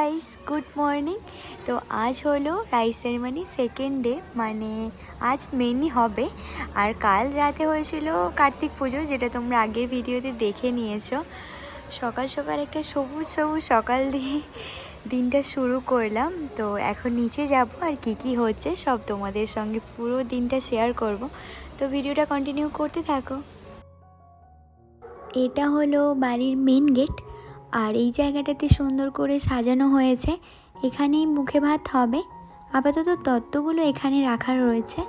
Guys, good morning. তো আজ হলো রাইস সেরেমনি সেকেন্ড ডে, মানে আজ মেনই হবে। আর কাল রাতে হয়েছিল কার্তিক পুজো, যেটা তোমরা আগের ভিডিওতে দেখে নিয়েছো। সকাল সকাল একটা সবুজ সবুজ সকাল দিয়ে দিনটা শুরু করলাম। তো এখন নিচে যাব আর কি হচ্ছে সব তোমাদের সঙ্গে পুরো দিনটা শেয়ার করব। তো ভিডিওটা কন্টিনিউ করতে থাকো। এটা হলো বাড়ির মেন গেট, আর এই জায়গাটাতে সুন্দর করে সাজানো হয়েছে। এখানেই মুখে ভাত হবে। আপাতত তত্ত্বগুলো এখানে রাখা রয়েছে।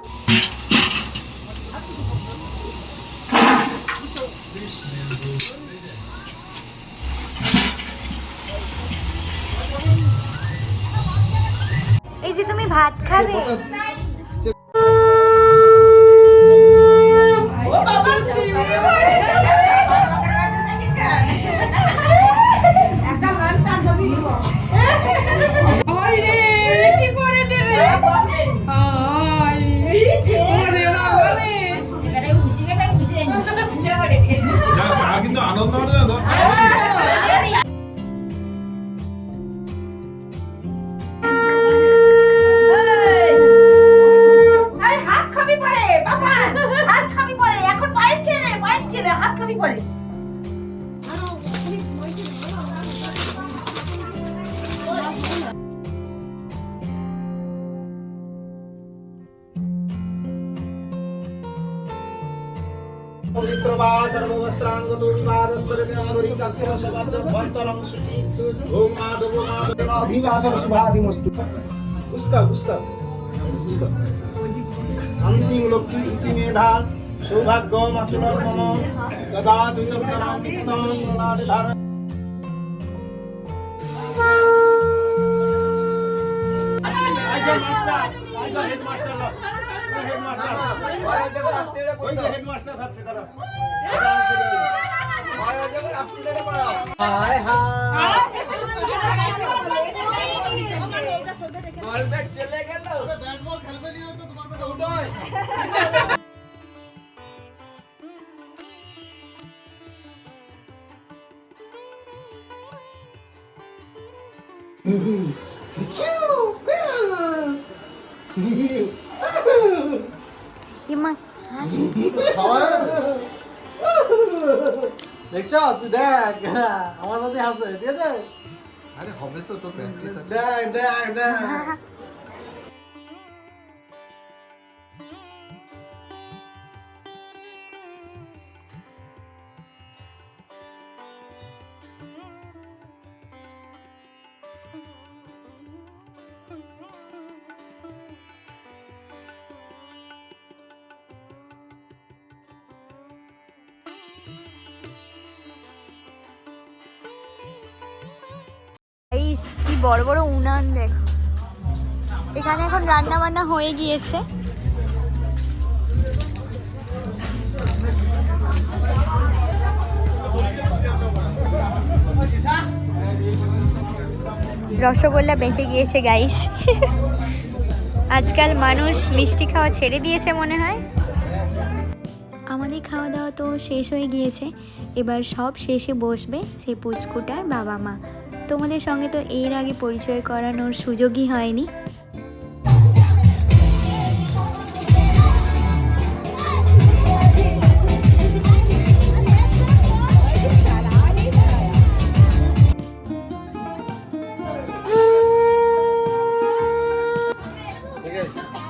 এই যে তুমি ভাত খাবে। কিন্তু আনন্দ পবিত্রবা সর্ববস্ত্রাঙ্গতো বিবাদস্বরতি কাক্ষরসবাদ্যন্তরং শুচি ওম মাধবো মাধবেন অধিবাসর শুভাদিমস্তু পুষ্কা অন্তিম লক্ষ্মী ইতি মেধা সৌভাগ্যম অতুলম মম কদা দুচক্রাম বিত্তম নাদিধার হেডমাস্টার থাকছে তারা চলে গেল ব্যাট বল খেলবে নিও তো তোমার বেটা উদয় দেখছ তুই দেখ আমার সাথে হাসে, ঠিক আছে? আরে হবে তো, তোর প্র্যাকটিস আছে। দেখ কি বড় বড় উনান দেখো। এখানে এখন রান্না বান্না হয়ে গিয়েছে। রসগোল্লা বেঁচে গিয়েছে গাইস। আজকাল মানুষ মিষ্টি খাওয়া ছেড়ে দিয়েছে মনে হয়। আমাদের খাওয়া দাওয়া তো শেষ হয়ে গিয়েছে। এবার সব শেষে বসবে সেই পুচকুটার বাবা মা। তোমাদের সঙ্গে তো এর আগে পরিচয় করানোর সুযোগই হয়নি। ঠিক আছে